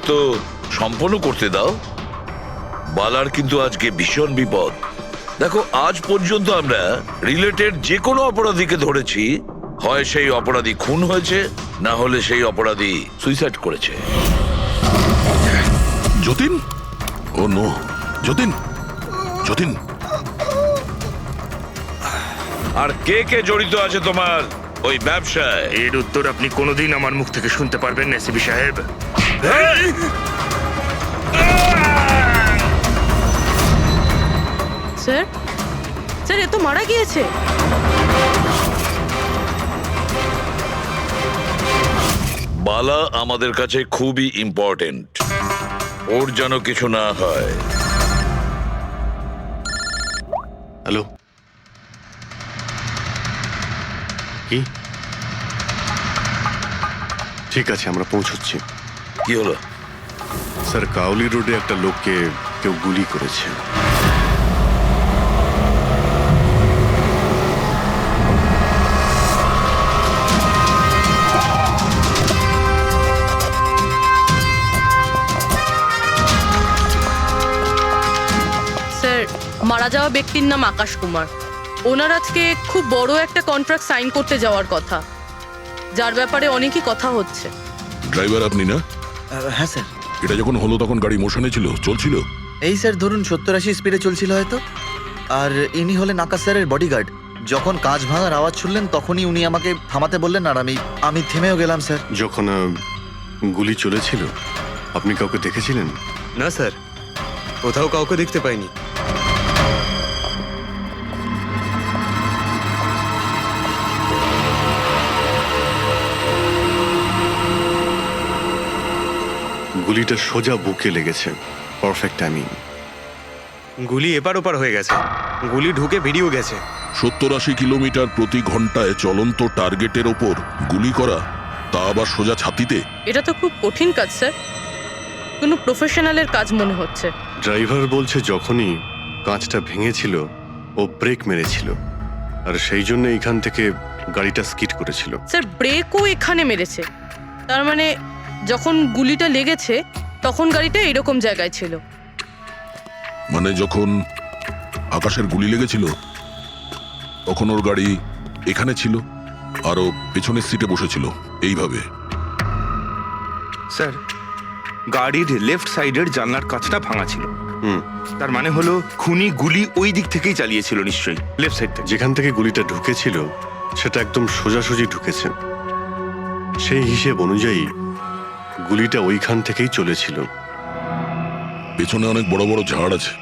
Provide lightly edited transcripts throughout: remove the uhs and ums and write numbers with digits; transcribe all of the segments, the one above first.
তো সম্পন্ন করতে দাও। বালার কিন্তু আজকে ভীষণ বিপদ। দেখো, আজ পর্যন্ত আমরা রিলেটেড যে কোনো অপরাধীকে ধরেছি, হয় সেই অপরাধী খুন হয়েছে, না হলে সেই অপরাধী সুইসাইড করেছে। যতীন, ও নো, যতীন, যতীন। আর কে কে জড়িত আছে তোমার ওই ব্যবসায়? এর উত্তর আপনি কোনোদিন আমার মুখ থেকে শুনতে পারবেন না এসপি সাহেব। স্যার, স্যার, এ তো মারা গিয়েছে। বালা আমাদের কাছে খুবই ইম্পর্টেন্ট, ওর যেন কিছু না হয়। হ্যালো, কি? ঠিক আছে, আমরা পৌঁছচ্ছি। কি হলো? স্যার, কাউলি রোডে একটা লোককে কেউ গুলি করেছে। স্যার, মারা যাওয়া ব্যক্তির নাম আকাশ কুমার। ওনার আজকে খুব বড় একটা কন্ট্রাক্ট সাইন করতে যাওয়ার কথা, যার ব্যাপারে অনেকই কথা হচ্ছে। ড্রাইভার আপনি না? হ্যাঁ স্যার। এটা যখন হলো তখন গাড়ি মোশনে ছিল, চলছিল? এই স্যার ধরুন 70-80 স্পিডে চলছিল হয়তো। আর ইনি হলেন আকাশ স্যারের বডিগার্ড। যখন কাঁচ ভাঙার আওয়াজ শুনলেন তখনই উনি আমাকে থামাতে বললেন, আর আমি থেমেও গেলাম স্যার। যখন গুলি চলেছিল আপনি কাউকে দেখেছিলেন? না স্যার, কোথাও কাউকে দেখতে পাইনি। গুলিটা সোজা বুকে লেগেছে, পারফেক্ট টাইমিং। গুলি এপার ওপার হয়ে গেছে, গুলি ঢুকে বেরিয়েও গেছে। 70-80 কিলোমিটার প্রতি ঘন্টায় চলন্ত টার্গেটের ওপর গুলি করা, তা আবার সোজা ছাতিতে। এটা তো খুব কঠিন কাজ স্যার, কোনো প্রফেশনালের কাজ মনে হচ্ছে। ড্রাইভার বলছে যখনই কাঁচটা ভেঙেছিল ও ব্রেক মেরেছিল, আর সেই জন্য এখান থেকে গাড়িটা স্কিড করেছিল। স্যার, ব্রেকও এখানে মেরেছে, তার মানে যখন গুলিটা লেগেছে তখন গাড়িটা এরকম জায়গায় ছিল। মানে যখন আকাশের গুলি লেগেছিল তখন ওর গাড়ি এখানে ছিল আর ও পেছনের সিটে বসেছিল এইভাবে। স্যার, গাড়ির লেফট সাইডের জানলার কাঁচটা ভাঙা ছিল। তার মানে হলো খুনি গুলি ওই দিক থেকেই চালিয়েছিল, নিশ্চয়ই লেফট সাইড থেকে। যেখান থেকে গুলিটা ঢুকেছিল সেটা একদম সোজাসুজি ঢুকেছে। সেই হিসেব অনুযায়ী গুলিটা ওইখান থেকেই চলেছিল। পেছনে অনেক বড় বড় ঝাড় আছে,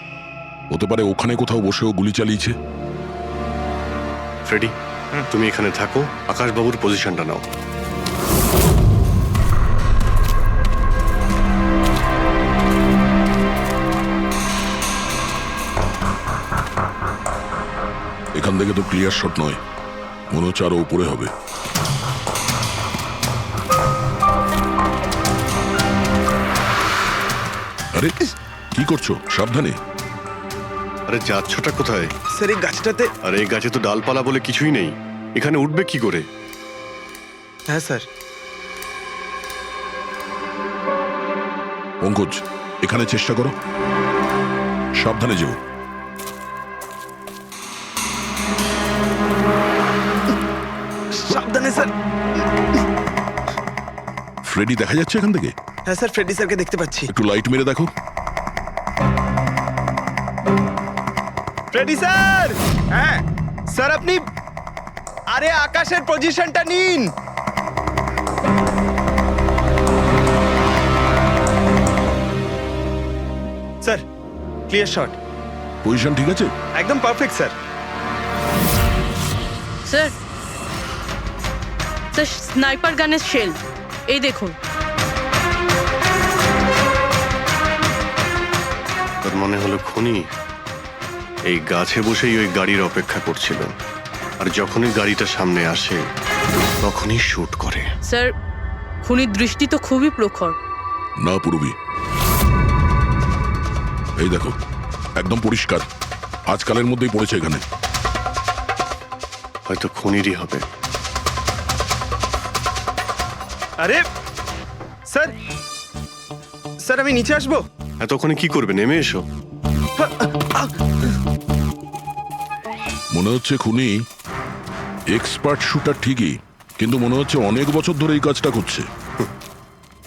হতে পারে ওখানে কোথাও বসেও গুলি চালিয়েছে। ফ্রেডি, তুমি এখানে থাকো, আকাশবাবুর পজিশনটা নাও। এখান থেকে তো ক্লিয়ার শট নয়, মনে হচ্ছে আরো উপরে হবে। আরে কি করছো? সাবধানে। আরে যাচ্ছটা কোথায়? স্যার, এই গাছটাতে। আরে এই গাছে তো ডালপালা বলে কিছুই নেই, এখানে উঠবে কি করে? হ্যাঁ স্যার। পঙ্কজ, এখানে চেষ্টা করো, সাবধানে যেও। সাবধানে স্যার। ফ্রেডি দেখা যাচ্ছে এখান থেকে? হ্যাঁ স্যার, ফ্রেডি স্যারকে দেখতে পাচ্ছি। একটু লাইট মেরে দেখো। Freddie sir! হ্যাঁ স্যার, আপনি আরে আকাশের পজিশনটা নিন। Sir, clear shot. পজিশন ঠিক আছে? একদম perfect sir. Sir, sir, sniper গানের শেল এই দেখুন। তার মনে হলো খুনি এই গাছে বসেই ওই গাড়ির অপেক্ষা করছিল, আর যখনই গাড়িটা সামনে আসে তখনই শুট করে। স্যার, খুনির দৃষ্টি তো খুবই প্রখর। না পূর্বী, এই দেখো একদম পরিষ্কার, আজকালের মধ্যেই পড়েছে এখানে। হয়তো খুনিরই হবে। আরে স্যার, স্যার আমি নিচে আসবো? এতক্ষণে কি করবে, নেমে এসো। মনে হচ্ছে খুনি এক্সপার্ট শুটার ঠিকই, কিন্তু মনে হচ্ছে অনেক বছর ধরে এই কাজটা করছে।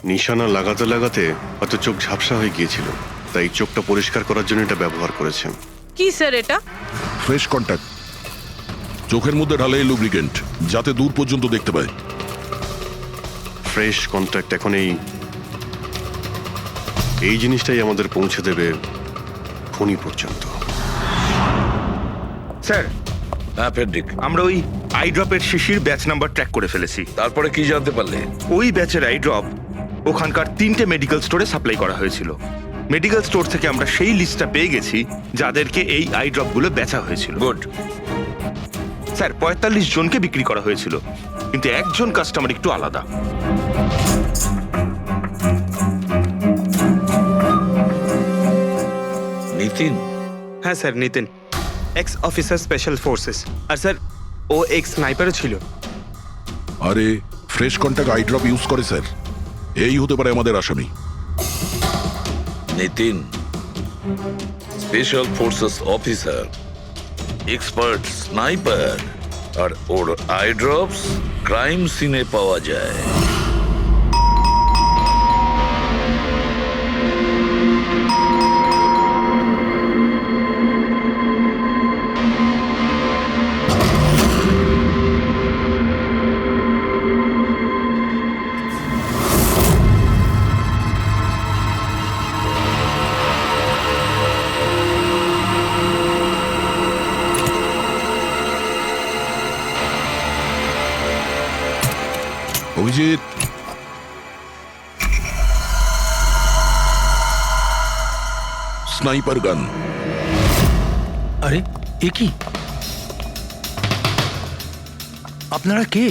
নিশানা লাগাতে লাগাতে হয়তো চোখ ঝাপসা হয়ে গিয়েছিল, তাই চোখটা পরিষ্কার করার জন্য এটা ব্যবহার করেছে। কি স্যার এটা? ফ্রেশ কন্ট্যাক্ট, চোখের মধ্যে ঢালে এই লুব্রিকেন্ট যাতে দূর পর্যন্ত দেখতে পায়। ফ্রেশ কন্ট্যাক্ট এখন এই জিনিসটাই আমাদের পৌঁছে দেবে খনি পর্যন্ত। স্যার, হ্যাঁ পেন্ডিক, আমরা ওই আই ড্রপের শিশির ব্যাচ নাম্বার ট্র্যাক করে ফেলেছি। তারপরে কি জানতে পারলে? ওই ব্যাচের আই ড্রপ ওখানকার 3টে মেডিকেল স্টোরে সাপ্লাই করা হয়েছিল। মেডিকেল স্টোর থেকে আমরা সেই লিস্টটা পেয়ে গেছি যাদেরকে এই আই ড্রপগুলো বেচা হয়েছিল। গুড। স্যার 45 জনকে বিক্রি করা হয়েছিল, কিন্তু একজন কাস্টমার একটু আলাদা। নিতিন? হ্যাঁ sir, Nitin, ex officer special forces. আর স্যার ও এক্স স্নাইপারও ছিল। আরে fresh contact eye drop use করে স্যার, এই হতে পারে আমাদের আসামি। Nitin special forces officer, expert sniper, আর ওর আই ড্রপস ক্রাইম সিনে পাওয়া যায়। অভিজিৎ, স্নাইপার গান। আরে এ কি? আপনারা কে?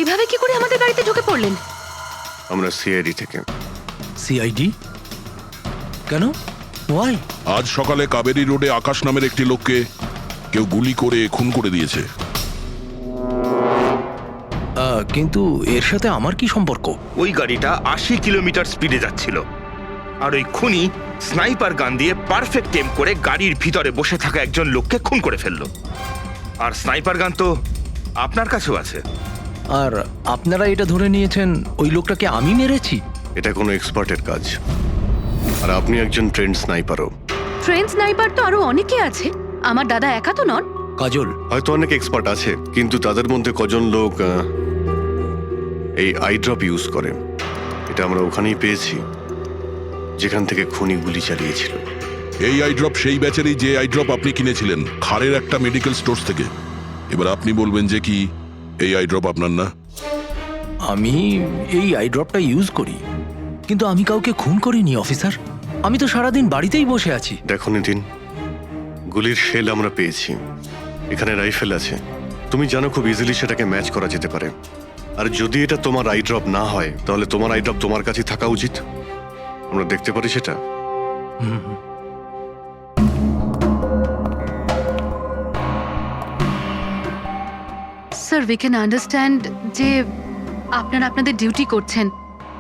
এভাবে কি করে আমাদের বাড়িতে ঢুকে পড়লেন? আমরা সিআইডি থেকে। সিআইডি? কেন? ওয়াই? আজ সকালে কাবেরী রোডে আকাশ নামের একটি লোককে কেউ গুলি করে খুন করে দিয়েছে। কিন্তু এর সাথে আমার কি সম্পর্ক? ওই গাড়িটা 80 কিলোমিটার স্পিডে যাচ্ছিল, আর ওই খুনি স্নাইপার গান দিয়ে পারফেক্ট টেম করে গাড়ির ভিতরে বসে থাকা একজন লোককে খুন করে ফেললো। আর স্নাইপার গান তো আপনার কাছেও আছে। আর আপনারা এটা ধরে নিয়েছেন ওই লোকটাকে আমি মেরেছি? এটা কোনো এক্সপার্টের কাজ, আর আপনি একজন ট্রেন্ড স্নাইপারও। ট্রেন স্নাইপার তো আরো অনেকে আছে, আমার দাদা একা তো নন। কাজল, হয়তো অনেক এক্সপার্ট আছে, কিন্তু তাদের মধ্যে কজন লোক এই আই ড্রপ ইউজ করে, এটা আমরা ওখানেই পেয়েছি যেখান থেকে খুনি গুলি চালিয়েছিল। এই আই ড্রপ সেই ব্যাচেরই যে আই ড্রপ আপনি কিনেছিলেন খারের একটা মেডিকেল স্টোর থেকে। এবার আপনি বলবেন যে কি এই আই ড্রপ আপনার না? আমি এই আই ড্রপটা ইউজ করি, কিন্তু আমি কাউকে খুন করিনি অফিসার। আমি তো সারাদিন বাড়িতেই বসে আছি। দেখো নিতিন, গুলির শেল আমরা পেয়েছি, এখানে রাইফেল আছে, তুমি জানো খুব ইজিলি সেটাকে ম্যাচ করা যেতে পারে। আর যদি এটা তোমার আই ড্রপ না হয়, তাহলে তোমার আই ড্রপ তোমার কাছে থাকা উচিত। আমরা দেখতে পারি সেটা। স্যার উই ক্যান আন্ডারস্ট্যান্ড যে আপনারা আপনাদের ডিউটি করছেন,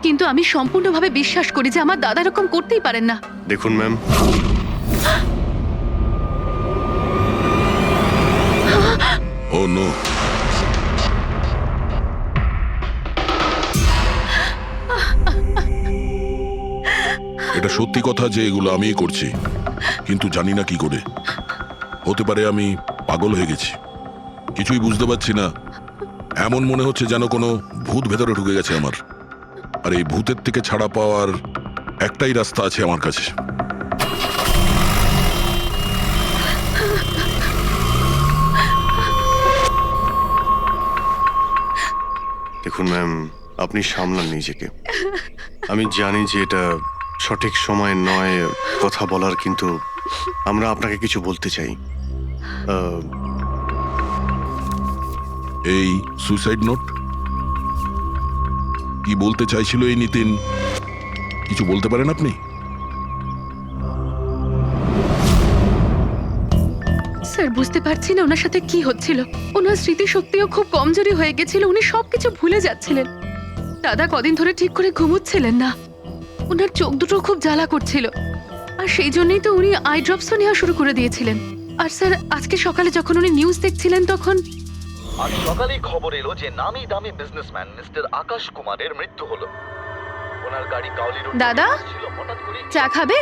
কিন্তু আমি সম্পূর্ণভাবে বিশ্বাস করি যে আমার দাদা এরকম করতেই পারেন না। দেখুন ম্যাম, ও নো, এটা সত্যি কথা যে এগুলো আমিই করছি, কিন্তু জানি না কি করে। হতে পারে আমি পাগল হয়ে গেছি, কিছুই বুঝতে পারছি না। এমন মনে হচ্ছে যেন কোনো ভূত ভেতরে ঢুকে গেছে আমার, আর এই ভূতের থেকে ছাড়া পাওয়ার একটাই রাস্তা আছে আমার কাছে। দেখুন ম্যাম, আপনি সামলান নিজেকে। আমি জানি যে এটা সঠিক সময় নয় কথা বলার, কিন্তু আমরা আপনাকে কিছু বলতে চাই। এই সুইসাইড নোট কি বলতে চাইছিল এই নিতিন? কিছু বলতে পারেন আপনি? স্যার বুঝতে পারছি না ওনার সাথে কি হচ্ছিল। ওনার স্মৃতিশক্তিও খুব কমজোরি হয়ে গেছিল, উনি সবকিছু ভুলে যাচ্ছিলেন। দাদা কদিন ধরে ঠিক করে ঘুমোচ্ছিলেন না, ওনার চোখ দুটো খুব জ্বালা করছিল, আর সেই জন্যই তো উনি আই ড্রপসও নেওয়া শুরু করে দিয়েছিলেন। আর স্যার আজকে সকালে যখন উনি নিউজ দেখছিলেন তখন আজ সকালেই খবর এলো যে নামি দামি বিজনেসম্যান মিস্টার আকাশ কুমারের মৃত্যু হলো। ওনার গাড়ি কাউলি রোড দাদা? ছিল, হঠাৎ করে চা খাবে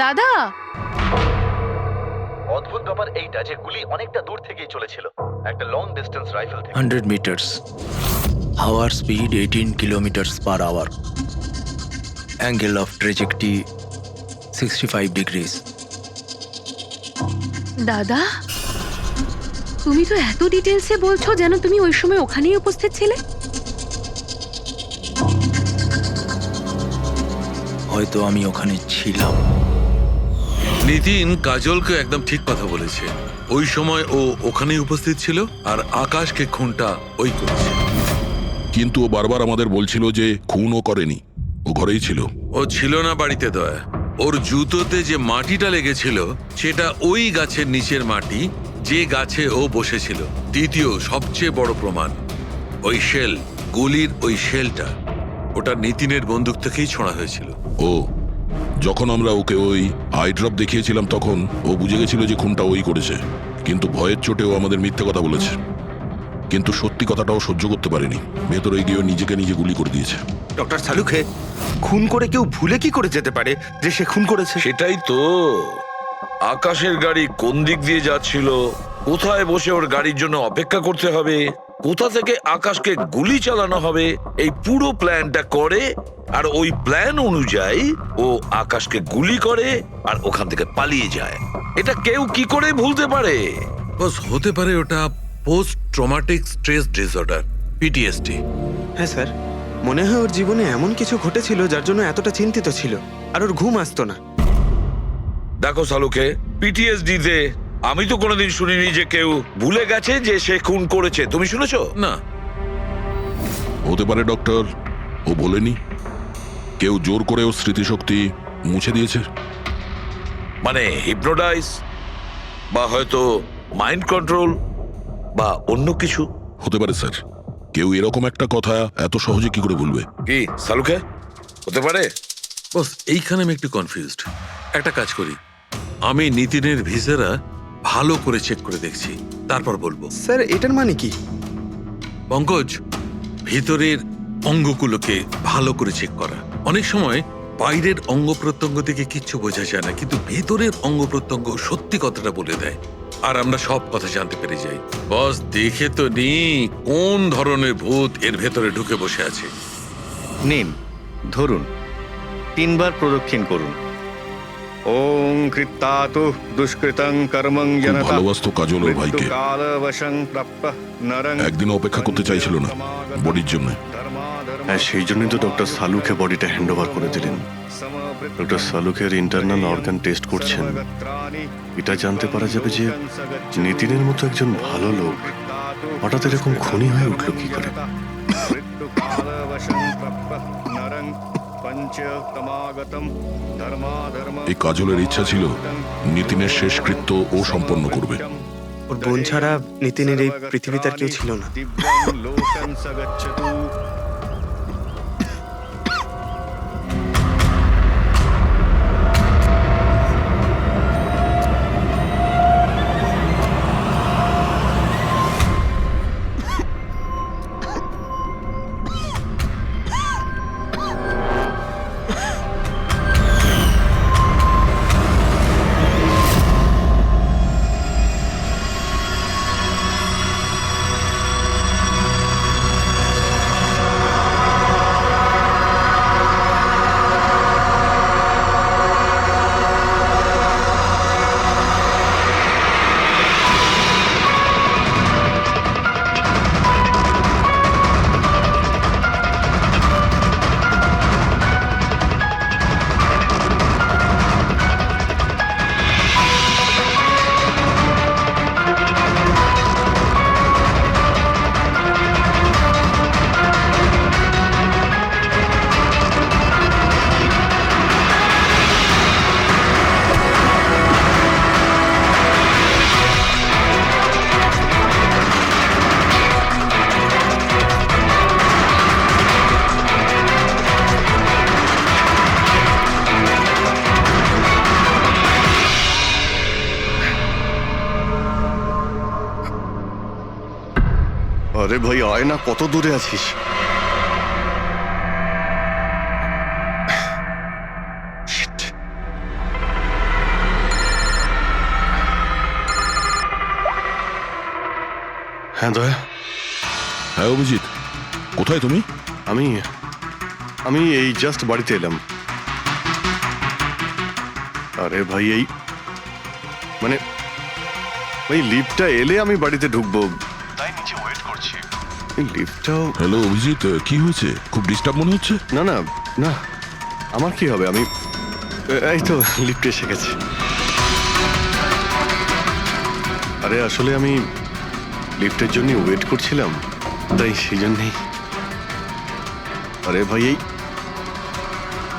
দাদা? অদ্ভুত ব্যাপার এইটা যে গুলি অনেকটা দূর থেকেই চলেছিল, একটা লং ডিস্টেন্স রাইফেল থেকে। 100 মিটার্স, হাওয়ার speed 18 kilometers per hour, angle of trajectory 65 degrees. দাদা তুমি তো এত ডিটেলসে বলছো যেন তুমি ওই সময় ওখানেই উপস্থিত ছিলে। হয়তো আমি ওখানে ছিলাম। নিতিন কাজলকে একদম ঠিক কথা বলেছে। ওই সময় ও ওখানেই উপস্থিত ছিল আর আকাশকে খুনটা ওই করেছে। কিন্তু ও বারবার আমাদের বলছিল যে খুনও করেনি, ও ঘরেই ছিল। ও ছিল না বাড়িতে দয়া। ওর জুতোতে যে মাটিটা লেগেছিল সেটা ওই গাছের নিচের মাটি যে গাছে ও বসেছিল। দ্বিতীয় সবচেয়ে বড় প্রমাণ, ওই শেল, গুলির ওই শেলটা ওটা নিতিনের বন্দুক থেকেই ছোঁড়া হয়েছিল। ও যখন আমরা ওকে ওই আই ড্রপ দেখিয়েছিলাম তখন ও বুঝে গেছিল যে খুনটা ওই করেছে, কিন্তু ভয়ের চোটে ও আমাদের মিথ্যে কথা বলেছে। কিন্তু সত্যি কথাটাও সহ্য করতে পারেনি, ভেতরে গিয়ে নিজেকে নিজে গুলি করে দিয়েছে। ডক্টর সালুখে, খুন করে কেউ ভুলে কি করে যেতে পারে যে সে খুন করেছে? সেটাই তো, আকাশের গাড়ি কোন দিক দিয়ে যাচ্ছিল, কোথায় বসে ওর গাড়ির জন্য অপেক্ষা করতে হবে, কোথা থেকে আকাশকে গুলি চালানো হবে, এই পুরো প্ল্যানটা করে আর ওই প্ল্যান অনুযায়ী ও আকাশকে গুলি করে আর ওখান থেকে পালিয়ে যায়। এটা কেউ কি করে ভুলতে পারে? বস, হতে পারে ওটা post traumatic stress disorder, PTSD. হ্যাঁ স্যার, মনে হয় ওর জীবনে এমন কিছু ঘটেছিল যার জন্য এতটা চিন্তিত ছিল আর ওর ঘুম আসতো না। দেখো সালুকে, পিটিএসডি তে আমি তো কোনোদিন শুনিনি যে কেউ ভুলে গেছে যে সে খুন করেছে। তুমি শুনেছো? না। হতে পারে ডক্টর, ও বলেনি, কেউ জোর করে ওর স্মৃতিশক্তি মুছে দিয়েছে। মানে হিপনোটাইজ, বা হয়তো মাইন্ড কন্ট্রোল, বা অন্য কিছু। হতে পারে স্যার, কেউ এরকম একটা কথা এত সহজে কি করে বলবে? কি সালুকে, হতে পারে? বস, এইখানে আমি একটু কনফিউজড। একটা কাজ করি, আমি নিতিনের ভিসারা ভালো করে চেক করে দেখছি, তারপর বলবো। স্যার এটার মানে কি? পঙ্কজ, ভিতরের অঙ্গগুলোকে ভালো করে চেক করা। অনেক সময় বাইরের অঙ্গ প্রত্যঙ্গ থেকে কিচ্ছু বোঝা যায় না, কিন্তু ভেতরের অঙ্গ প্রত্যঙ্গ সত্যি কথাটা বলে দেয় আর আমরা সব কথা জানতে পেরে যাই। বস, দেখে তো নি কোন ধরনের ভূত এর ভেতরে ঢুকে বসে আছে। নিন, ধরুন, 3 বার প্রদক্ষিণ করুন। ওং কৃত্তাতু দুষ্কৃতং কর্মং খুব জনতা ভালোবাসতো কাজল ওর ভাইকে। মৃত্যুকালবশং প্রাপ্যঃ নরং একদিনও অপেক্ষা করতে চাইছিল না বডির জন্য। হ্যাঁ, সেই জন্যই তো ডক্টর সালুকে বডিটা হ্যান্ড ওভার করে দিলেন। ডক্টর সালুকের ইন্টারনাল অর্গান টেস্ট করছেন, এটা জানতে পারা যাবে যে নিতিনের মতো একজন ভালো লোক হঠাৎ এরকম খুনি হয়ে উঠল কি করে। এই কাজলের ইচ্ছা ছিল নিতিনের শেষকৃত্য ও সম্পন্ন করবে। ওর বোন ছাড়া নিতিনের এই পৃথিবীতে আর কেউ ছিল না। আরে ভাই আয় না, কত দূরে আছিস? Shit. হ্যাঁ দয়া, হ্যাঁ অভিজিৎ, কোথায় তুমি? আমি আমি এই জাস্ট বাড়িতে এলাম। আরে ভাই এই মানে ভাই লিফটটা এলে আমি বাড়িতে ঢুকবো, তাই নিচে ওয়েট করছি। এই লিফটটাও হ্যালো অভিজিৎ, কি হয়েছে? খুব ডিস্টার্ব মনে হচ্ছে। না না না, আমার কি হবে, আমি এই তো লিফটে এসে গেছি। আরে আসলে আমি লিফটের জন্য ওয়েট করছিলাম, তাই সেই জন্যেই। আরে ভাই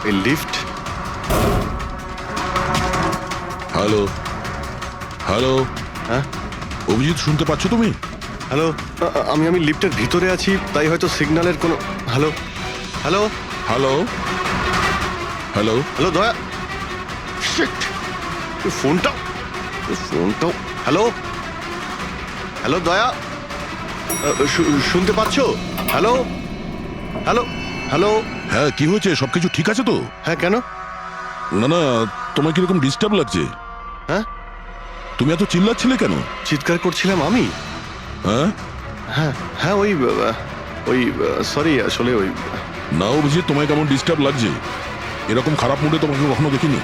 এই লিফট। হ্যালো হ্যালো, হ্যাঁ অভিজিৎ শুনতে পাচ্ছ তুমি? হ্যালো, আমি লিফটের ভিতরে আছি, তাই হয়তো সিগন্যালের কোনো। Hello hello hello hello, hello দয়া, শিট, ফোনটাও। হ্যালো হ্যালো দয়া, শুনতে পাচ্ছ? Hello hello hello. হ্যাঁ কি হয়েছে? সবকিছু ঠিক আছে তো? হ্যাঁ কেন? না না, তোমার কিরকম ডিস্টার্ব লাগছে? হ্যাঁ তুমি এত চিল্লাচ্ছিলে কেন? চিৎকার করছিলাম আমি? হ্যাঁ হ্যাঁ হ্যাঁ ওই সরি, আসলে ওই না অভিজিৎ, তোমায় কেমন ডিস্টার্ব লাগছে? এরকম খারাপ মুডে তোমাকে কখনো দেখিনি।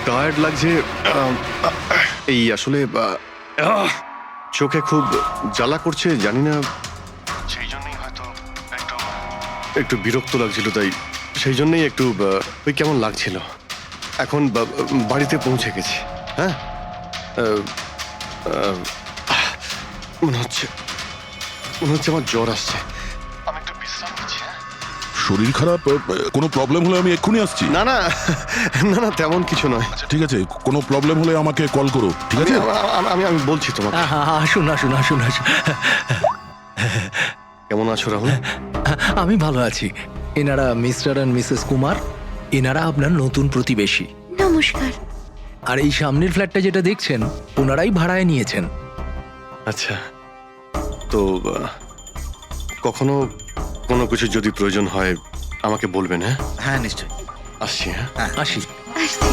টায়ার্ড লাগছে, এই আসলে চোখে খুব জ্বালা করছে, জানি না, সেই জন্যই হয়তো একটু বিরক্ত লাগছিল, তাই সেই জন্যই একটু ওই কেমন লাগছিল। এখন বাড়িতে পৌঁছে গেছি। হ্যাঁ মনে হচ্ছে আমার জ্বর আসছে, আমি একটু বিশ্রাম নিচ্ছি। শরীর খারাপ? কোনো প্রবলেম হলে আমি এক্ষুনি আসছি। না না না না, তেমন কিছু নয়। ঠিক আছে, কোনো প্রবলেম হলে আমাকে কল করো, ঠিক আছে? আমি আমি বলছি তোমাকে। আসুন আসুন আসুন আসুন। কেমন আছো রাহুল? আমি ভালো আছি। এনারা মিস্টার অ্যান্ড মিসেস কুমার, এনারা আপনার নতুন প্রতিবেশী। নমস্কার। আর এই সামনের ফ্ল্যাটটা যেটা দেখছেন, ওনারাই ভাড়ায় নিয়েছেন। আচ্ছা, তো কখনো কোনো কিছু যদি প্রয়োজন হয় আমাকে বলবেন। হ্যাঁ হ্যাঁ নিশ্চয়ই। আসছি। হ্যাঁ আসি। আসছি।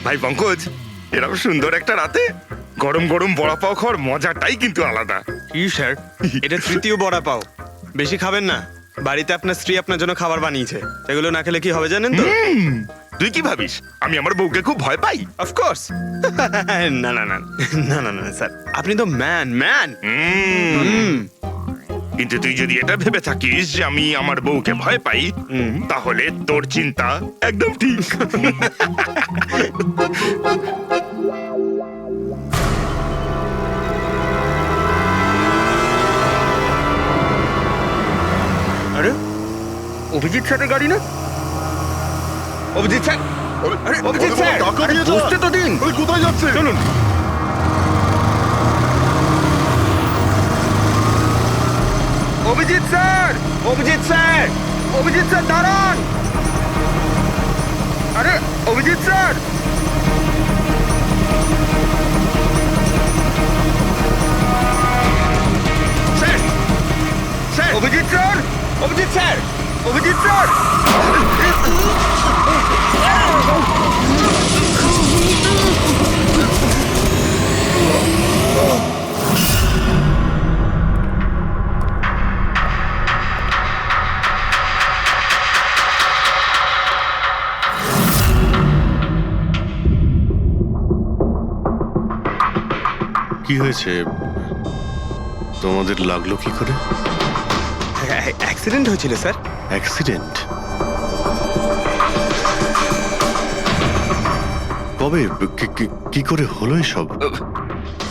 ভাই পঙ্কজ, এরকম সুন্দর একটা রাতে গরম গরম বড়া পাও খাওয়ার মজাটাই কিন্তু আলাদা। স্যার, এটা তৃতীয় বড়া পাও, বেশি খাবেন না। বাড়িতে আপনার স্ত্রী আপনার জন্য খাবার বানিয়েছে, এগুলো না খেলে কি হবে জানেন তো? তুই কি ভাবিস আমি আমার বউকে খুব ভয় পাই? অফকোর্স। না না না না না না স্যার, আপনি তো ম্যান। কিন্তু তুই যদি এটা ভেবে থাকিস যে আমি আমার বউকে ভয় পাই, তাহলে তোর চিন্তা একদম ঠিক। আরে অভিজিৎ স্যারের গাড়ি না? অভিজিৎ স্যার, আরে অভিজিৎ স্যার, বসতে তো দিন। কোথায় যাচ্ছে? চলুন। Abhijit sir, Abhijit sir, Abhijit sir দাঁড়ান। আরে Abhijit sir, sir, sir, Abhijit sir, Abhijit sir, Abhijit sir. কি হয়েছে তোমাদের লাগলো কি করে? অ্যাক্সিডেন্ট হয়েছিল স্যার। অ্যাক্সিডেন্ট? কবে? কি করে হলো এসব?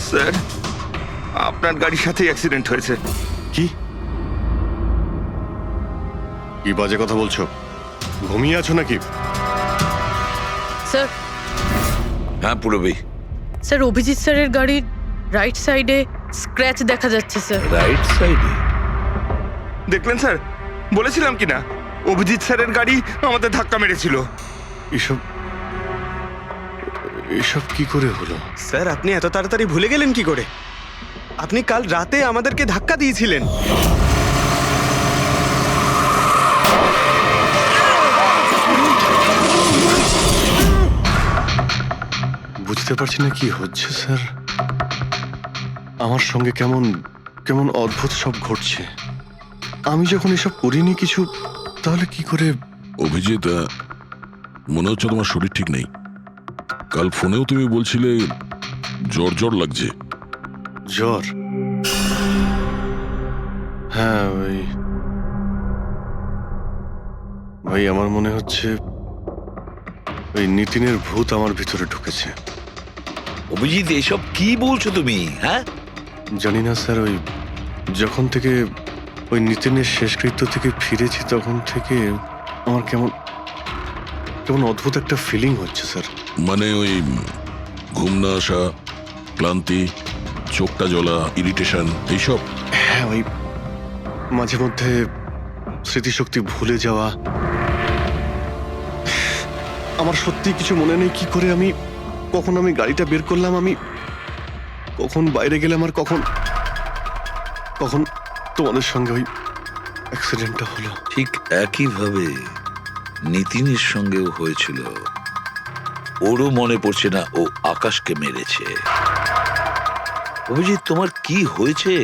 স্যার, আপনার গাড়ির সাথেই অ্যাক্সিডেন্ট হয়েছে। কি কি বাজে কথা বলছো? ঘুমিয়ে আছো নাকি? স্যার হ্যাঁ পুরবী, স্যার অভিজিৎ স্যারের গাড়ির রাইট সাইডে স্ক্র্যাচ দেখা যাচ্ছে স্যার। রাইট সাইডে? দেখলেন স্যার, বলেছিলাম কি না, অভিজিৎ স্যারের গাড়ি আমাদের ধাক্কা মেরেছিল। এসব এসব কি করে হলো? স্যার আপনি এত তাড়াতাড়ি ভুলে গেলেন কি করে? আপনি কাল রাতে আমাদেরকে ধাক্কা দিয়েছিলেন। বুঝতে পারছি না কি হচ্ছে স্যার। আমার সঙ্গে কেমন কেমন অদ্ভুত সব ঘটছে। আমি যখন এসব করিনি কিছু, তাহলে কি করে? অভিজিৎ, মনে হচ্ছে তোমার শরীর ঠিক নেই। কাল ফোনেও তুমি বলছিলে জ্বর জ্বর লাগছে। জ্বর? হ্যাঁ ভাই আমার মনে হচ্ছে ওই নিতিনের ভূত আমার ভিতরে ঢুকেছে। অভিজিৎ এসব কি বলছো তুমি? হ্যাঁ জানি না স্যার, ওই যখন থেকে ওই নিতিনের শেষকৃত্য থেকে ফিরেছি তখন থেকে আমার কেমন কেমন অদ্ভুত একটা ফিলিং হচ্ছে স্যার। মানে ওই ঘুম না আসা, ক্লান্তি, চোখটা জ্বলা, ইরিটেশন, এইসব? হ্যাঁ, ওই মাঝে মধ্যে স্মৃতিশক্তি ভুলে যাওয়া। আমার সত্যি কিছু মনে নেই কি করে আমি কখন আমি গাড়িটা বের করলাম, আমি কখন বাইরে গেলাম, আর কখন কখন তোমাদের সঙ্গে ওই অ্যাক্সিডেন্টটা হলো। ঠিক একইভাবে নিতিনের সঙ্গেও হয়েছিল। ওরও মনে পড়ছে না ও আকাশকে মেরেছে। অভিজিৎ তোমার কি হয়েছে?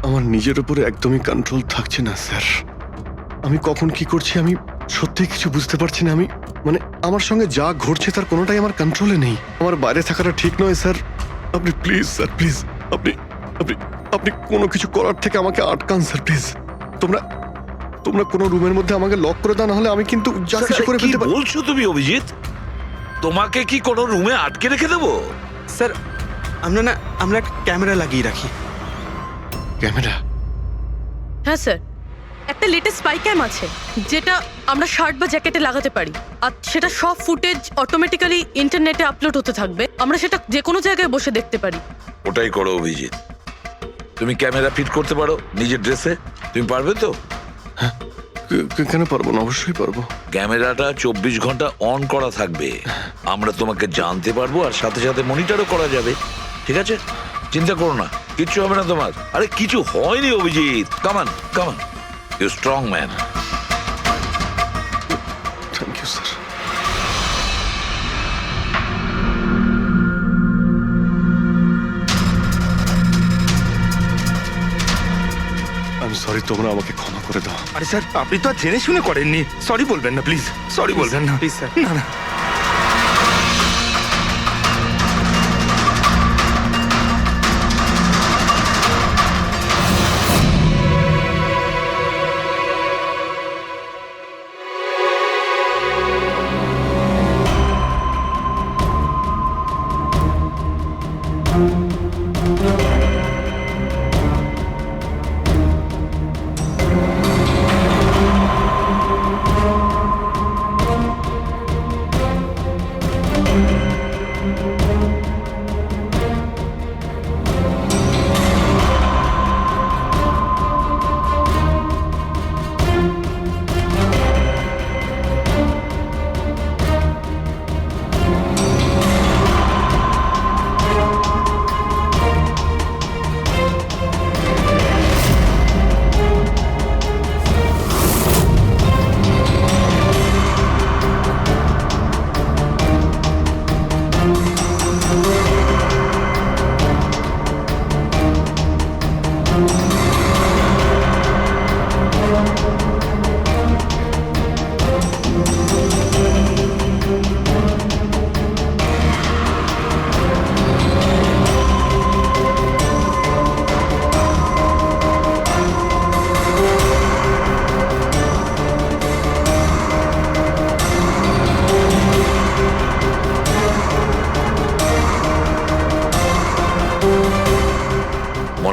আমার নিজের উপরে একদমই কন্ট্রোল থাকছে না স্যার। আমি কখন কি করছি আমি সত্যি কিছু বুঝতে পারছি না। আমি মানে আমার সঙ্গে যা ঘটছে তার কোনোটাই আমার কন্ট্রোলে নেই। আমার বাইরে থাকাটা ঠিক নয় স্যার। আপনি প্লিজ স্যার, প্লিজ আপনি আপনি আপনি কোনো কিছু করার থেকে আমাকে আটকান স্যার, প্লিজ। তোমরা তোমরা কোনো রুমের মধ্যে আমাকে লক করে দাও, না হলে আমি কিন্তু যা কিছু করে কি ফেলতে পারি। বলছো তুমি অভিজিৎ? তোমাকে কি কোনো রুমে আটকে রেখে দেবো? স্যার আমরা একটা ক্যামেরা লাগিয়ে রাখি। ক্যামেরা? হ্যাঁ স্যার, একটা লেটেস্ট স্পাই ক্যাম আছে যেটা আমরা শার্ট বা জ্যাকেটে লাগাতে পারি, আর সেটা সব ফুটেজ অটোমেটিক্যালি ইন্টারনেটে আপলোড হতে থাকবে। আমরা সেটা যে কোনো জায়গায় বসে দেখতে পারি। ওটাই করো অভিজিৎ। তুমি ক্যামেরা ফিট করতে পারো নিজের ড্রেসে? তুমি পারবে তো? কেন পারবো না? অবশ্যই পারবো। ক্যামেরাটা 24 ঘন্টা অন করা থাকবে। আমরা তোমাকে জানতে পারবো, আর সাথে সাথে মনিটরও করা যাবে। ঠিক আছে, চিন্তা করো না, কিচ্ছু হবে না তোমার। আরে কিছু হয়নি Abhijit. Come on come on, you strong man. Thank you sir. আমি সরি, তোমরা আমাকে ক্ষমা করে দাও। আরে স্যার, আপনি তো আর জেনে শুনে করেননি। সরি বলবেন না প্লিজ, সরি বলবেন না প্লিজ স্যার। না না।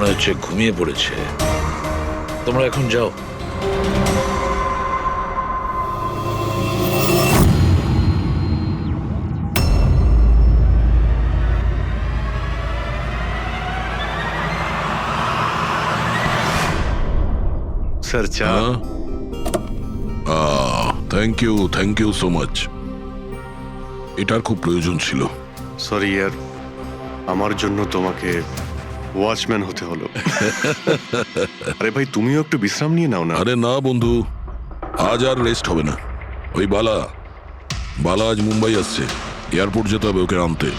মনে হচ্ছে ঘুমিয়ে পড়েছে। তোমরা এখন যাও। স্যার চা। Thank you so much. এটার খুব প্রয়োজন ছিল। সরি ইয়ার, আমার জন্য তোমাকে ওয়াচম্যান হতে হলো। আরে ভাই, তুমিও একটু বিশ্রাম নিয়ে নাও না। আরে না বন্ধু, আজ আর রেস্ট হবে না। ওই বালা আজ মুম্বাই আসছে, এয়ারপোর্ট যেতে হবে ওকে আনতে।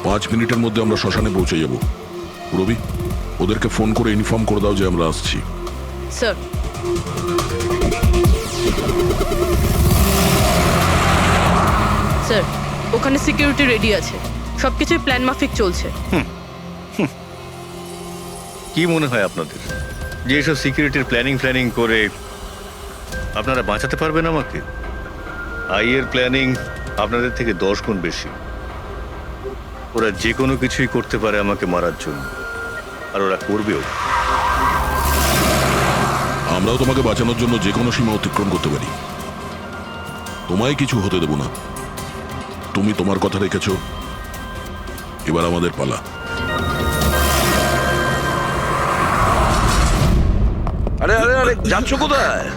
পাঁচ মিনিটের মধ্যে আমরা শ্মশানে পৌঁছে যাব। রবি, ওদেরকে ফোন করে ইনফর্ম করে দাও যে আমরা আসছি। স্যার, স্যার ওখানে সিকিউরিটি রেডি আছে, সবকিছুই প্ল্যান মাফিক চলছে। কি মনে হয় আপনাদের যে এসব সিকিউরিটির প্ল্যানিং করে আপনারা বাঁচাতে পারবেন আমাকে? আইয়ের প্ল্যানিং আপনাদের থেকে 10 গুণ বেশি। ওরা যে কোনো কিছুই করতে পারে আমাকে মারার জন্য, আর ওরা করবেও। আমরাও তোমাকে বাঁচানোর জন্য যে কোনো সীমা অতিক্রম করতে পারি। তোমায় কিছু হতে দেব না। তুমি তোমার কথা রেখেছ, এবার আমাদের পালা। আরে আরে আরে, যাচ্ছ কোথায়?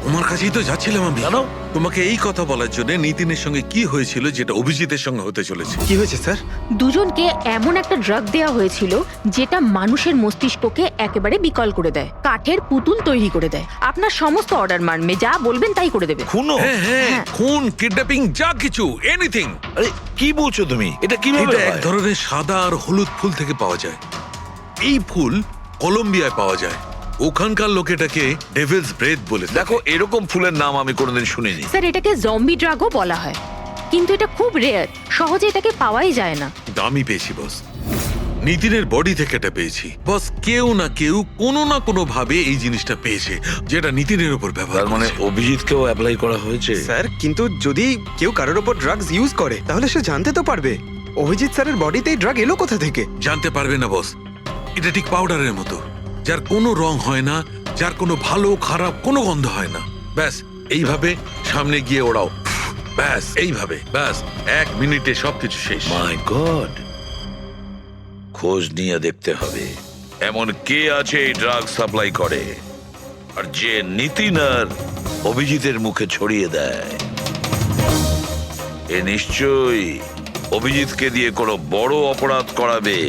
তোমার কাছেই তো যাচ্ছিলাম আমি। জানো, তোমাকে এই কথা বলার জন্য নিতিনের সঙ্গে কি হয়েছিল যেটা অভিজিতের সঙ্গে হতে চলেছে। কি হয়েছে স্যার? দুজনকে এমন একটা ড্রাগ দেওয়া হয়েছিল যেটা মানুষের মস্তিষ্ককে একেবারে বিকল করে দেয়, কাঠের পুতুল তৈরি করে দেয়। আপনার সমস্ত অর্ডার মানবে, যা বলবেন তাই করে দেবে। খুনো? হ্যাঁ হ্যাঁ, খুন, কিডন্যাপিং, যা কিছু, এনিথিং। আরে কি বলছো তুমি? এটা কিভাবে এটা এক হয়? ধরনের সাদা আর হলুদ ফুল থেকে পাওয়া যায়। এই ফুল কলম্বিয়ায় পাওয়া যায়। ওখানকার লোক এটাকে ডেভিলস ব্রেথ বলে থাকে। দেখো, এরকম ফুলের নাম আমি কোনোদিন শুনিনি। স্যার, এটাকে জম্বি ড্রাগও বলা হয়, কিন্তু এটা খুব রেয়ার, সহজে এটাকে পাওয়াই যায় না। দামি পেয়েছি বস, নিতিনের বডি থেকে এটা পেয়েছি বস। কেউ না কেউ কোনো না কোনো ভাবে এই জিনিসটা পেয়েছে যেটা নিতিনের উপর ব্যবহার তার মানে করেছে। অভিজিৎকেও অ্যাপ্লাই করা হয়েছে। স্যার, কিন্তু যদি কেউ কারোর ওপর ড্রাগস ইউজ করে তাহলে সে জানতে তো পারবে অভিজিৎ স্যারের বডিতে এই ড্রাগ এলো কোথা থেকে। জানতে পারবে না বস, এটা ঠিক পাউডারের মতো, যার কোনো রং হয় না, যার কোনো ভালো খারাপ কোনো গন্ধ হয় না। ব্যাস এইভাবে সামনে গিয়ে ওড়াও, ব্যাস এইভাবে, ব্যাস 1 মিনিটে সবকিছু শেষ। মাই গড, খোঁজ নিয়ে দেখতে হবে এমন কে আছে এই ড্রাগ সাপ্লাই করে আর যে নিতিন আর অভিজিতের মুখে ছড়িয়ে দেয়। এ নিশ্চয়ই অভিজিৎকে দিয়ে কোনো বড় অপরাধ করাবে।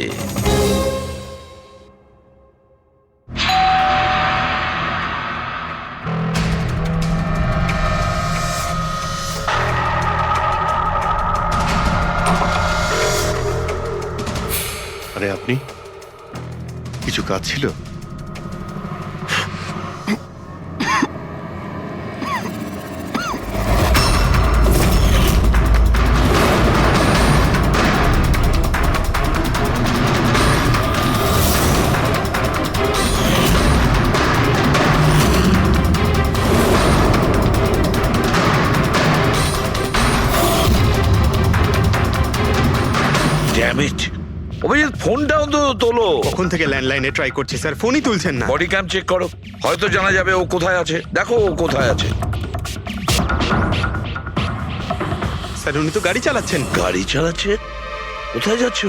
আরে আপনি, কিছু কাজ ছিল? ড্যাম ইট, অভিজিৎ ফোনটাও তো তোলো। কখন থেকে ল্যান্ডলাইনে ট্রাই করছি স্যার, ফোনই তুলছেন না। বডি ক্যাম চেক করো, হয়তো জানা যাবে ও কোথায় আছে। দেখো ও কোথায় আছে। স্যার, উনি তো গাড়ি চালাচ্ছেন। গাড়ি চালাচ্ছে? কোথায় যাচ্ছ?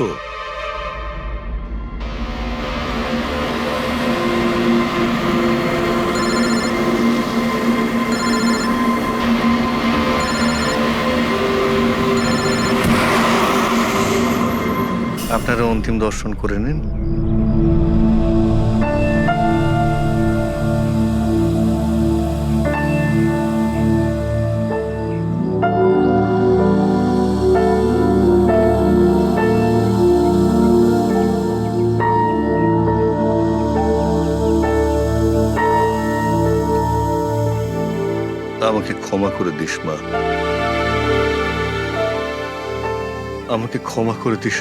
আপনারা অন্তিম দর্শন করে নিন। আমাকে ক্ষমা করে দিস মা, আমাকে ক্ষমা করে দিস।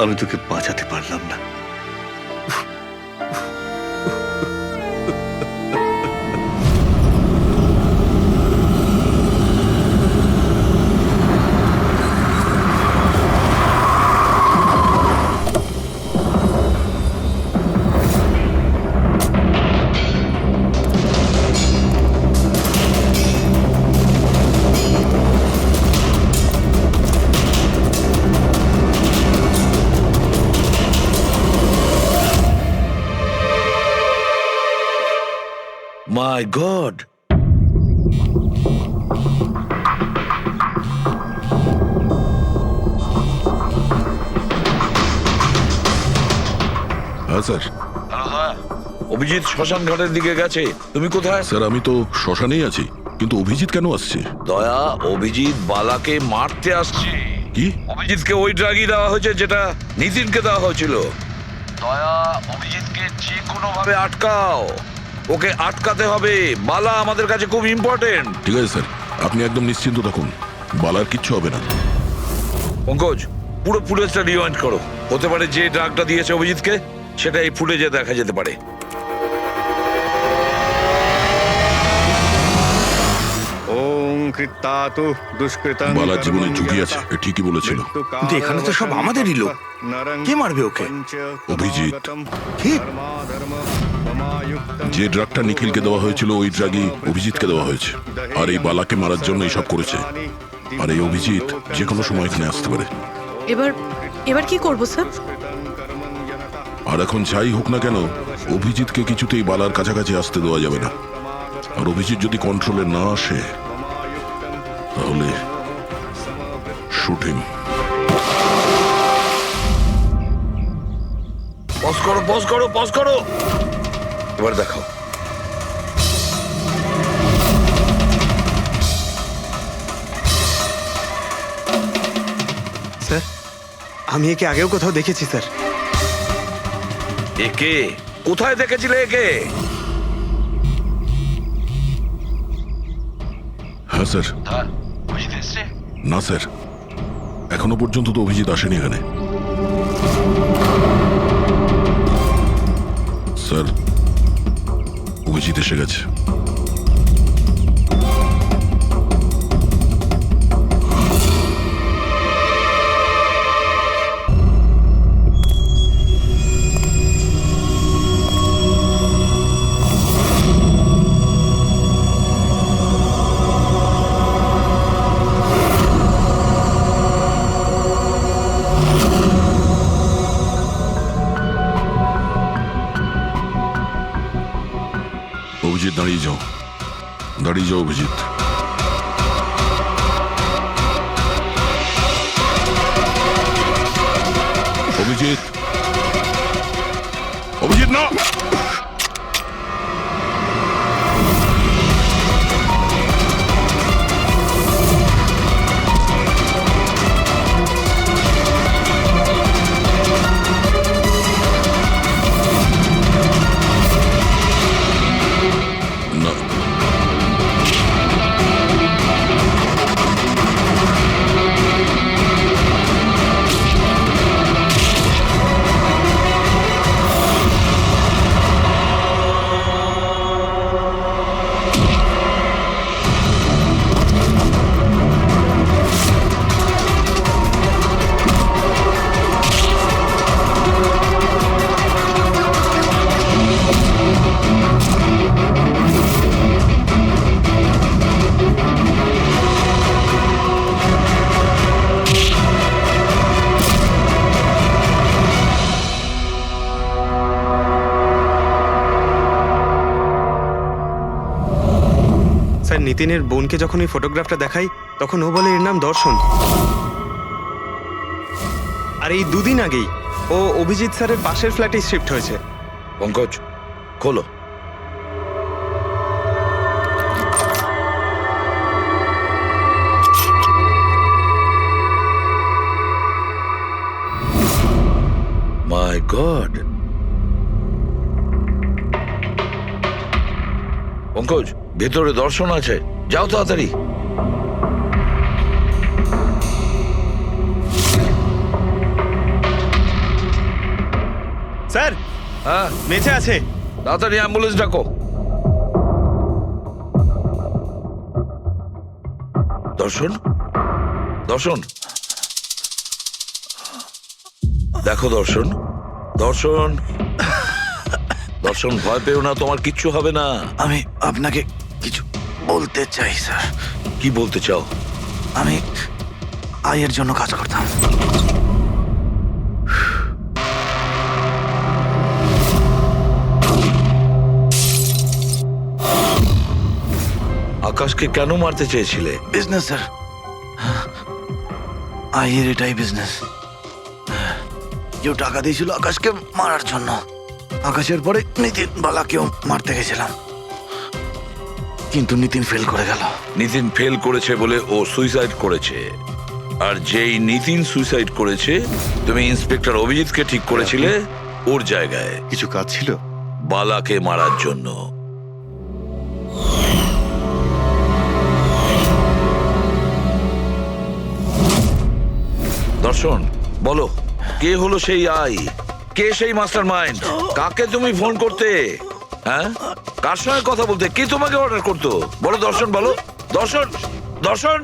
আমি তোকে বাঁচাতে পারলাম না। মাই গড, হ্যাঁ স্যার। অভিজিৎ শ্মশান ঘাটের দিকে গেছে। তুমি কোথায়? স্যার আমি তো শ্মশানেই আছি, কিন্তু অভিজিৎ কেন আসছে? দয়া, অভিজিৎ বালাকে মারতে আসছে। কি? অভিজিৎকে ওই ড্রাগই দেওয়া হয়েছে যেটা নিতিনকে দেওয়া হয়েছিল। দয়া, অভিজিৎকে যে কোনো ভাবে আটকাও, ওকে আটকাতে হবে। বালা আমাদের কাছে খুব ইম্পর্টেন্ট। ঠিক আছে স্যার, আপনি একদম নিশ্চিন্ত থাকুন, বালার কিচ্ছু হবে না। পঙ্কজ, পুরো ফুটেজটা রিওয়াইন্ড করো। হতে পারে যে ড্রাগটা দিয়েছে অভিজিৎকে সেটা এই ফুটেজে দেখা যেতে পারে। ওম কৃত্তাতু দুষ্কৃতং বালার জীবনে ঝুঁকি আছে, এ ঠিকই বলেছিল। কিন্তু এখানে তো সব আমাদেরই লোক। কে মারবে ওকে? অভিজিৎ। কি? যে ড্রাগটা নিখিলকে দেওয়া হয়েছিল ওই ড্রাগই অভিজিৎকে দেওয়া হয়েছে, আর এই বালাকে মারার জন্য এইসব করেছে। আর এই অভিজিৎ যে কোনো সময় এখানে আসতে পারে। এবার কি করবো স্যার? আর এখন যাই হোক না কেন, অভিজিৎকে কিছুতেই বালার কাছাকাছি আসতে দেওয়া যাবে না। আর অভিজিৎ যদি কন্ট্রোলে না আসে তাহলে শুটিং। পজ করো, পজ করো, পজ করো। এবার দেখাও। স্যার, আমি একে আগেও কোথাও দেখেছি স্যার। একে কোথায় দেখেছিলে একে? হ্যাঁ স্যার। না স্যার, এখনো পর্যন্ত তো অভিজিৎ আসেনি এখানে। স্যার, অভিজিৎ এসে গেছে। অভিজিৎ দাঁড়িয়ে যাও, দাঁড়িয়ে যাও অভিজিৎ। অভিজিৎ, অভিজিৎ না। স্যার, নিতিনের বোনকে যখন এই ফটোগ্রাফটা দেখাই তখন ও বলে এর নাম দর্শন। আর এই দুদিন আগেই ও অভিজিৎ স্যারের পাশের ফ্ল্যাটে শিফট হয়েছে। পঙ্কজ, খোলো। মাই গড, পঙ্কজ, ভেতরে দর্শন আছে, যাও তাড়াতাড়ি। স্যার, হ্যাঁ, বেঁচে আছে। তাড়াতাড়ি অ্যাম্বুলেন্স ডাকো। দর্শন, দর্শন, দেখো দর্শন, দর্শন, দর্শন, ভয় পেও না, তোমার কিচ্ছু হবে না। আমি আপনাকে কিছু বলতে চাই স্যার। কি বলতে চাও? আমি আয়ের জন্য কাজ করতাম। আকাশকে কেন মারতে চেয়েছিলে? বিজনেস স্যার, আইয়ের এটাই বিজনেস। কেউ টাকা দিয়েছিল আকাশকে মারার জন্য। আকাশের পরে নিতিন বালাকেও মারতে গেছিলাম, কিন্তু নিতিন ফেল করে গেল। নিতিন ফেল করেছে বলে ও সুইসাইড করেছে, আর যেই নিতিন সুইসাইড করেছে তুমি ইন্সপেক্টর অভিজিৎকে ঠিক করেছিলে ওর জায়গায় কিছু কাজ ছিল? বালাকে মারার জন্য। দর্শন, বলো কে হলো সেই আই? কে সেই মাস্টার মাইন্ড? কাকে তুমি ফোন করতে? হ্যাঁ, কার সঙ্গে কথা বলতে? কে তোমাকে অর্ডার করতো? বলো দর্শন, বলো দর্শন। দর্শন,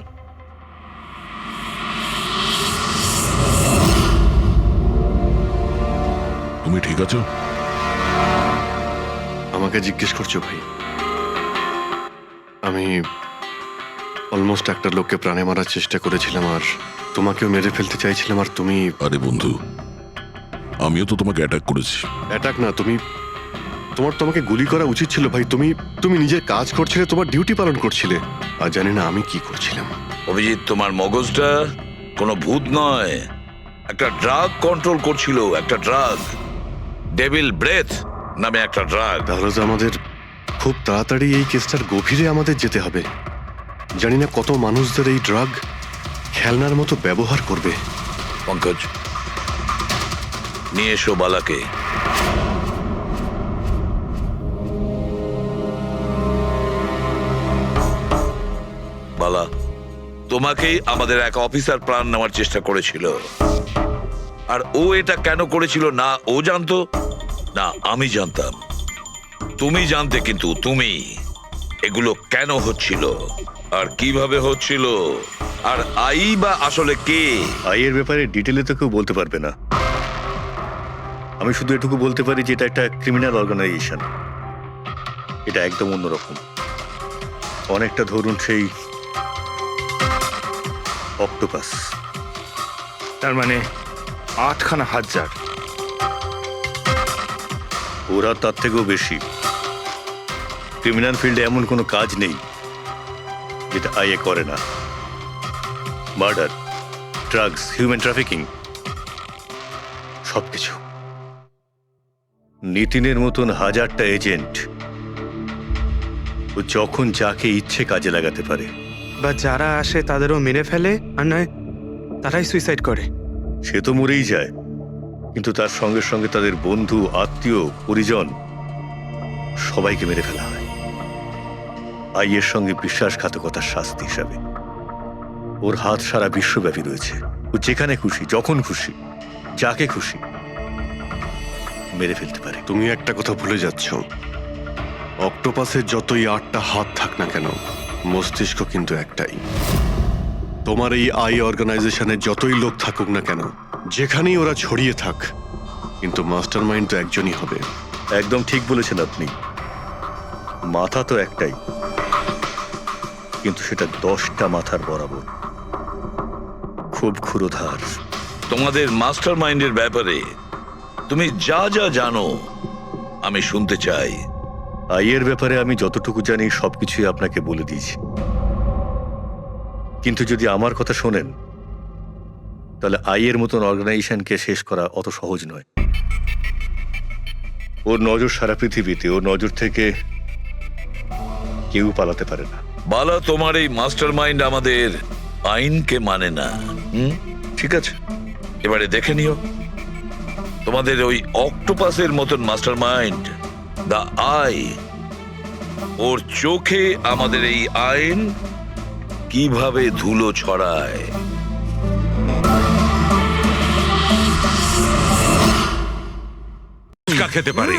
তুমি ঠিক আছো? আমাকে জিজ্ঞেস করছো ভাই? আমি অলমোস্ট একটা লোককে প্রাণে মারার চেষ্টা করেছিলাম, আর তোমাকেও মেরে ফেলতে চাইছিলাম, আর তুমি... আরে বন্ধু, আমিও তো তোমাকে অ্যাটাক করেছি। অ্যাটাক না, তোমাকে গুলি করা উচিত ছিল ভাই। তুমি নিজের কাজ করছিলে, তোমার ডিউটি পালন করছিলে, আর জানি না আমি কি করছিলাম। অভিজিৎ, তোমার মগজটা কোনো ভূত নয়, একটা ড্রাগ কন্ট্রোল করছিল। একটা ড্রাগ, ডেভিল ব্রেথ নামে একটা ড্রাগ। তাহলে তো আমাদের খুব তাড়াতাড়ি এই কেসটার গভীরে আমাদের যেতে হবে। জানি না কত মানুষদের এই ড্রাগ খেলনার মতো ব্যবহার করবে। পঙ্কজ, নিয়ে এসো বালাকে। বালা, তোমাকেই আমাদের এক অফিসার প্রাণ নেওয়ার চেষ্টা করেছিল, আর ও এটা কেন করেছিল না ও জানতো না আমি জানতাম। তুমি জানতে, কিন্তু তুমি এগুলো কেন হচ্ছিল আর কিভাবে হচ্ছিল, আর আই বা আসলে কে? আইয়ের ব্যাপারে ডিটেলে তো কেউ বলতে পারবে না। আমি শুধু এটুকু বলতে পারি যে এটা একটা ক্রিমিনাল অর্গানাইজেশন। এটা একদম অন্যরকম, অনেকটা ধরুন সেই অক্টোপাস। তার মানে 8খানা হাজার। ওরা তার থেকেও বেশি। ক্রিমিনাল ফিল্ডে এমন কোনো কাজ নেই যেটা আইএ করে না। মার্ডার, ড্রাগস, হিউম্যান ট্রাফিকিং, সবকিছু। নিতিনের মতন হাজারটা এজেন্ট, ও যখন যাকে ইচ্ছে কাজে লাগাতে পারে। বা যারা আসে তাদেরও মেরে ফেলে, আর নয় তারাই সুইসাইড করে। সে তো মরেই যায়, কিন্তু তার সঙ্গে সঙ্গে তাদের বন্ধু, আত্মীয়, পরিজন সবাইকে মেরে ফেলা হয় আইয়ের সঙ্গে বিশ্বাসঘাতকতার শাস্তি হিসাবে। ওর হাত সারা বিশ্বব্যাপী রয়েছে। ও যেখানে খুশি, যখন খুশি, যাকে খুশি মেরে ফেলতে পারে। তুমি একটা কথা ভুলে যাচ্ছ, অক্টোপাসের যতই 8টা হাত থাক না কেন, মস্তিষ্ক কিন্তু একটাই। তোমার এই আই অর্গানাইজেশনে যতই লোক থাকুক না কেন, যেখানেই ওরা ছড়িয়ে থাক, কিন্তু মাস্টার মাইন্ড তো একজনই হবে। একদম ঠিক বলেছেন আপনি। মাথা তো একটাই, কিন্তু সেটা 10টা মাথার বরাবর, খুব ক্ষুরোধার। তোমাদের মাস্টার মাইন্ডের ব্যাপারে তুমি যা যা জানো আমি শুনতে চাই। আইয়ের ব্যাপারে আমি যতটুকু জানি সবকিছুই আপনাকে বলে দিয়েছি, কিন্তু যদি আমার কথা শোনেন তাহলে আইয়ের মতন অর্গানাইজেশনকে শেষ করা অত সহজ নয়। ওর নজর সারা পৃথিবীতে, ওর নজর থেকে কেউ পালাতে পারে না। বালা, তোমার এই মাস্টার মাইন্ড আমাদের আইনকে মানে না। ঠিক আছে, এবারে দেখে নিও তোমাদের ওই অক্টোপাসের মতন মাস্টার মাইন্ড, দা আই, ওর চোখে আমাদের এই আইন কিভাবে ধুলো ছড়ায়। খেতে পারে।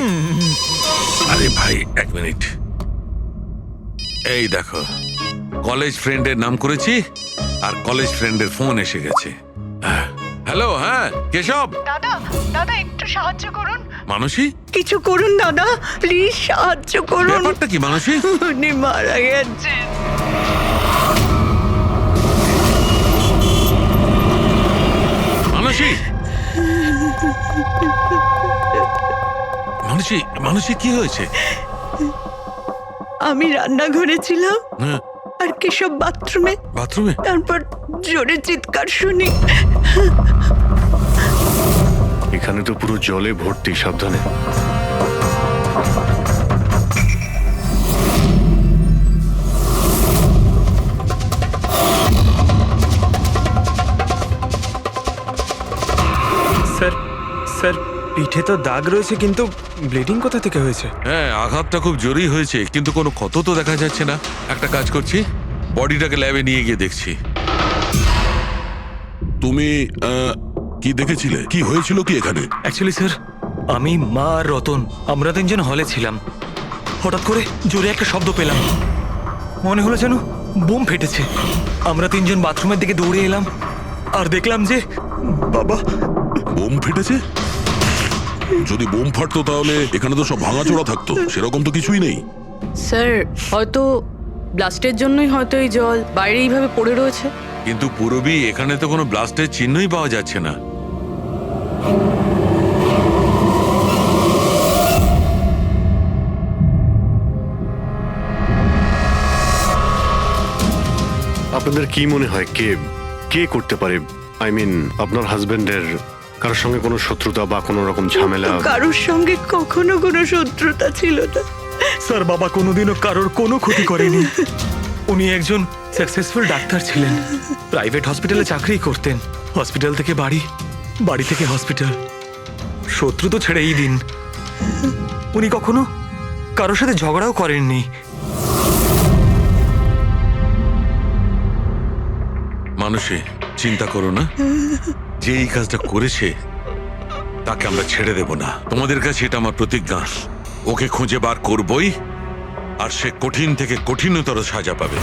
আরে ভাই, 1 মিনিট। এই দেখো, কলেজ ফ্রেন্ডের নাম করেছি, আর কলেজ ফ্রেন্ডের ফোন এসে গেছে। হ্যালো, হ্যাঁ কেশব দাদা, দাদা একটু সাহায্য করুন। মানসী, কিছু করুন দাদা, প্লিজ সাহায্য করুন। ব্যাপারটা কি মানসী? উনি মারা গেছেন। মানসী, মানসী, মানসী কি হয়েছে? আমি রান্নাঘরে ছিলাম, আর কেশব বাথরুমে। বাথরুমে? তারপর জোরে চিৎকার শুনি। এখানে তো পুরো জলে ভর্তি, সাবধানে। স্যার স্যার পিঠে তো দাগ রয়েছে, কিন্তু ব্লিডিং কোথা থেকে হয়েছে? হ্যাঁ, আঘাতটা খুব জোরেই হয়েছে, কিন্তু কোনো ক্ষত তো দেখা যাচ্ছে না। একটা কাজ করছি, বডিটাকে ল্যাবে নিয়ে গিয়ে দেখছি। তুমি কি দেখেছিলে? কি হয়েছিল কি এখানে? অ্যাকচুয়ালি স্যার, আমি, মা আর রতন আমরা তিনজন হলে ছিলাম। হঠাৎ করে জোরে একটা শব্দ পেলাম, মনে হলো যেন বোম ফেটেছে। আমরা তিনজন বাথরুমের দিকে দৌড়ে এলাম আর দেখলাম যে বাবা, বোম ফেটেছে? যদি বোম ফাটতো তাহলে এখানে তো সব ভাঙাচোরা থাকতো, সেরকম তো কিছুই নেই। স্যার, হয়তো ব্লাস্টের জন্যই হয়তো এই জল বাইরে এইভাবে পড়ে রয়েছে। কিন্তু পুরবি এখানে তো কোনো ব্লাস্টের চিহ্নই পাওয়া যাচ্ছে না। আপনাদের কি মনে হয় কে কে করতে পারে? আই মিন, আপনার হাজবেন্ডের কারোর সঙ্গে কোনো শত্রুতা বা কোনো রকম ঝামেলা? কারোর সঙ্গে কখনো কোনো শত্রুতা ছিল না। স্যার, বাবা কোনোদিনও কারোর কোনো ক্ষতি করেনি। উনি একজন সাকসেসফুল ডাক্তার ছিলেন, প্রাইভেট হসপিটালে চাকরি করতেন। হসপিটাল থেকে বাড়ি, বাড়ি থেকে হসপিটাল। শত্রু তো ছেড়েই দিন, উনি কখনো কারোর সাথে ঝগড়াও করেননি। মানুষে চিন্তা করো না, যে এই কাজটা করেছে তাকে আমরা ছেড়ে দেব না। তোমাদের কাছে এটা আমার প্রতিজ্ঞা। ওকে খুঁজে বার করবই, আর সে কঠিন থেকে কঠিনতর সাজা পাবে।